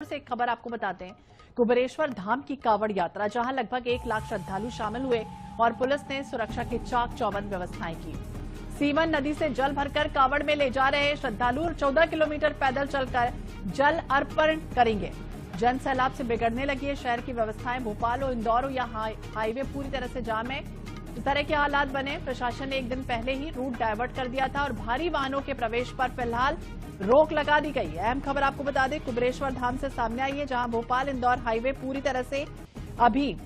से एक खबर आपको बताते हैं। कुबेरेश्वर धाम की कावड़ यात्रा, जहां लगभग 1 लाख श्रद्धालु शामिल हुए और पुलिस ने सुरक्षा की चाक चौबंद व्यवस्थाएं की। सीवन नदी से जल भरकर कावड़ में ले जा रहे श्रद्धालु 14 किलोमीटर पैदल चलकर जल अर्पण करेंगे। जन सैलाब से बिगड़ने लगी है शहर की व्यवस्थाएं। भोपाल और इंदौर हो या हाईवे पूरी तरह से जाम है। इस तरह के हालात बने। प्रशासन ने एक दिन पहले ही रूट डायवर्ट कर दिया था और भारी वाहनों के प्रवेश पर फिलहाल रोक लगा दी गई है। अहम खबर आपको बता दें, कुबेरेश्वर धाम से सामने आई है, जहां भोपाल इंदौर हाईवे पूरी तरह से अभी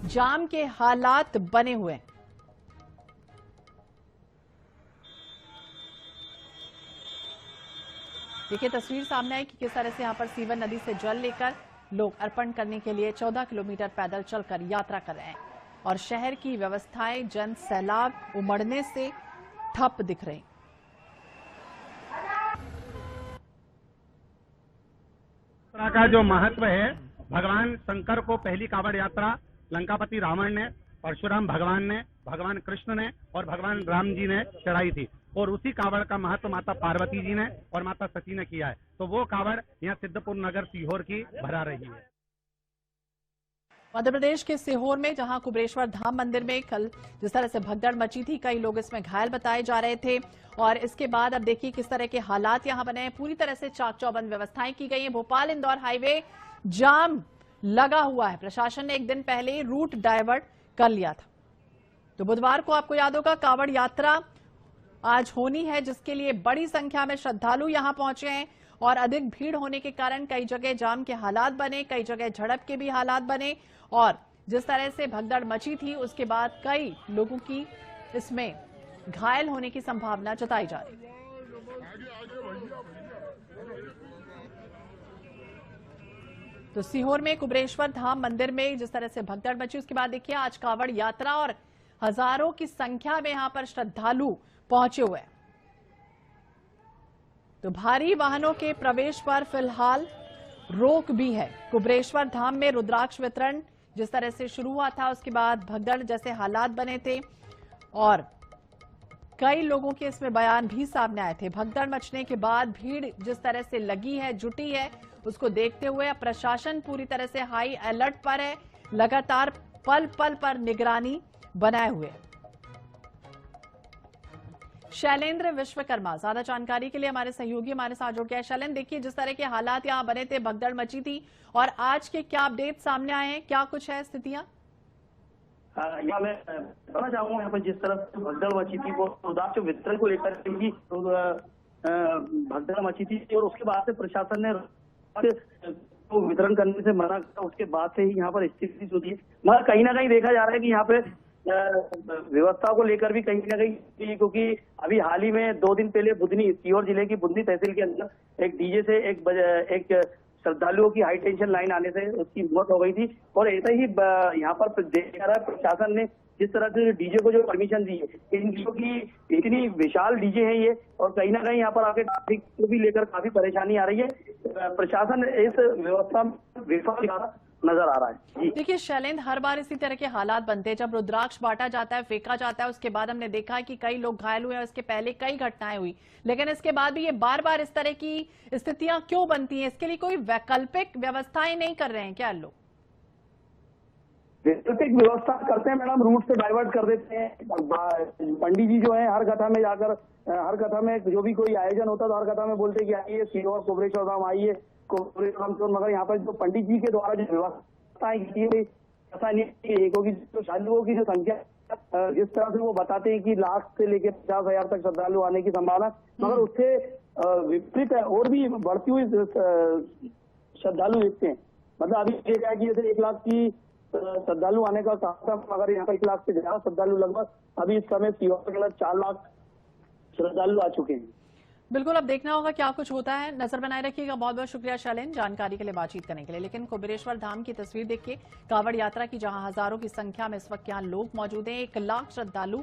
जाम के हालात बने हुए हैं। देखिए तस्वीर सामने आई कि किस तरह से यहां पर सीवन नदी से जल लेकर लोग अर्पण करने के लिए 14 किलोमीटर पैदल चलकर यात्रा कर रहे हैं और शहर की व्यवस्थाएं जन सैलाब उमड़ने से ठप दिख रही। का जो महत्व है, भगवान शंकर को पहली कावड़ यात्रा लंकापति रावण ने, परशुराम भगवान ने, भगवान कृष्ण ने और भगवान राम जी ने चढ़ाई थी और उसी कावड़ का महत्व माता पार्वती जी ने और माता सती ने किया है। तो वो कावड़ यहाँ सिद्धपुर नगर सीहोर की भरा रही है। मध्य प्रदेश के सीहोर में जहां कुबेरेश्वर धाम मंदिर में कल जिस तरह से भगदड़ मची थी, कई लोग इसमें घायल बताए जा रहे थे और इसके बाद अब देखिए किस तरह के हालात यहां बने हैं। पूरी तरह से चाक चौबंद व्यवस्थाएं की गई हैं। भोपाल इंदौर हाईवे जाम लगा हुआ है। प्रशासन ने एक दिन पहले ही रूट डायवर्ट कर लिया था। तो बुधवार को आपको याद होगा कावड़ यात्रा आज होनी है, जिसके लिए बड़ी संख्या में श्रद्धालु यहां पहुंचे हैं और अधिक भीड़ होने के कारण कई जगह जाम के हालात बने, कई जगह झड़प के भी हालात बने और जिस तरह से भगदड़ मची थी उसके बाद कई लोगों की इसमें घायल होने की संभावना जताई जा रही है। तो सीहोर में कुबेरेश्वर धाम मंदिर में जिस तरह से भगदड़ मची, उसके बाद देखिए आज कावड़ यात्रा और हजारों की संख्या में यहां पर श्रद्धालु पहुंचे हुए हैं। तो भारी वाहनों के प्रवेश पर फिलहाल रोक भी है। कुबेरेश्वर धाम में रुद्राक्ष वितरण जिस तरह से शुरू हुआ था, उसके बाद भगदड़ जैसे हालात बने थे और कई लोगों के इसमें बयान भी सामने आए थे। भगदड़ मचने के बाद भीड़ जिस तरह से लगी है, जुटी है, उसको देखते हुए अब प्रशासन पूरी तरह से हाई अलर्ट पर है, लगातार पल पल पर निगरानी बनाए हुए है। शैलेंद्र विश्वकर्मा ज्यादा जानकारी के लिए हमारे सहयोगी हमारे साथ जुड़ गए। शैलेंद्र, देखिए जिस तरह के हालात यहां बने थे, भगदड़ मची थी और आज के क्या अपडेट सामने आए हैं, क्या कुछ है स्थितियां? यहाँ मैं बताना चाहूंगा, यहाँ पर जिस तरह से भगदड़ मची थी वो रुद्राक्ष वितरण को लेकर भगदड़ मची थी और उसके बाद से प्रशासन ने तो वितरण करने से मना किया। उसके बाद से ही यहाँ पर स्थिति होती है, मगर कहीं ना कहीं देखा जा रहा है कि यहाँ पे व्यवस्था को लेकर भी कहीं ना कहीं, क्योंकि अभी हाल ही में 2 दिन पहले बुधनी, सीहोर जिले की बुधनी तहसील के अंदर एक डीजे से एक श्रद्धालुओं की हाई टेंशन लाइन आने से उसकी मौत हो गई थी और ऐसा ही यहाँ पर देखा रहा है प्रशासन ने जिस तरह से डीजे को जो परमिशन दी है, इन डीजों की इतनी विशाल डीजे है ये और कहीं ना कहीं यहाँ पर आके ट्रैफिक को भी लेकर काफी परेशानी आ रही है। प्रशासन इस व्यवस्था में विफल नजर आ रहा है। देखिए शैलेंद्र, हर बार इसी तरह के हालात बनते हैं। जब रुद्राक्ष बांटा जाता है, फेंका जाता है, उसके बाद हमने देखा है कि कई लोग घायल हुए हैं, उसके पहले कई घटनाएं हुई, लेकिन इसके बाद भी ये बार बार इस तरह की स्थितियां क्यों बनती हैं? इसके लिए कोई वैकल्पिक व्यवस्थाएं नहीं कर रहे हैं क्या लोग? वैकल्पिक व्यवस्था करते हैं मैडम, रूट से डाइवर्ट कर देते हैं। पंडित जी जो है हर कथा में जाकर, हर कथा में जो भी कोई आयोजन होता है तो हर कथा में बोलते कि आइए सीहोर कुबेरेश्वर धाम आइए, मगर यहाँ पर जो पंडित जी के द्वारा जो व्यवस्थाएं की गई ऐसा नहीं है, क्योंकि श्रद्धालुओं की जो संख्या जिस तरह से वो बताते हैं कि लाख से लेकर 50,000 तक श्रद्धालु आने की संभावना, मगर उससे विपरीत है और भी बढ़ती हुई श्रद्धालु देखते हैं। मतलब अभी देखा है कि जैसे 1 लाख की श्रद्धालु आने का कहा था, मगर यहाँ पर 1 लाख से ज्यादा श्रद्धालु लगभग अभी इस समय सीहोर के लगभग 4 लाख श्रद्धालु आ चुके हैं। बिल्कुल, अब देखना होगा क्या कुछ होता है। नजर बनाए रखिएगा। बहुत बहुत शुक्रिया शैलेंद्र जानकारी के लिए, बातचीत करने के लिए। लेकिन कुबेरेश्वर धाम की तस्वीर देखिए, कावड़ यात्रा की, जहां हजारों की संख्या में इस वक्त यहाँ लोग मौजूद हैं। 1 लाख श्रद्धालु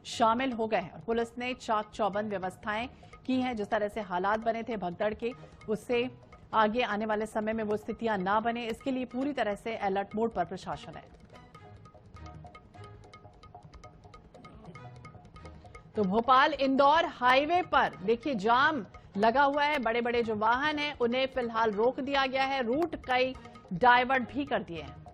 शामिल हो गए हैं और पुलिस ने चाक चौबंद व्यवस्थाएं की हैं। जिस तरह से हालात बने थे भगदड़ के, उससे आगे आने वाले समय में वो स्थितियां ना बने, इसके लिए पूरी तरह से अलर्ट मोड पर प्रशासन है। तो भोपाल इंदौर हाईवे पर देखिए जाम लगा हुआ है। बड़े बड़े जो वाहन हैं उन्हें फिलहाल रोक दिया गया है, रूट कई डाइवर्ट भी कर दिए हैं।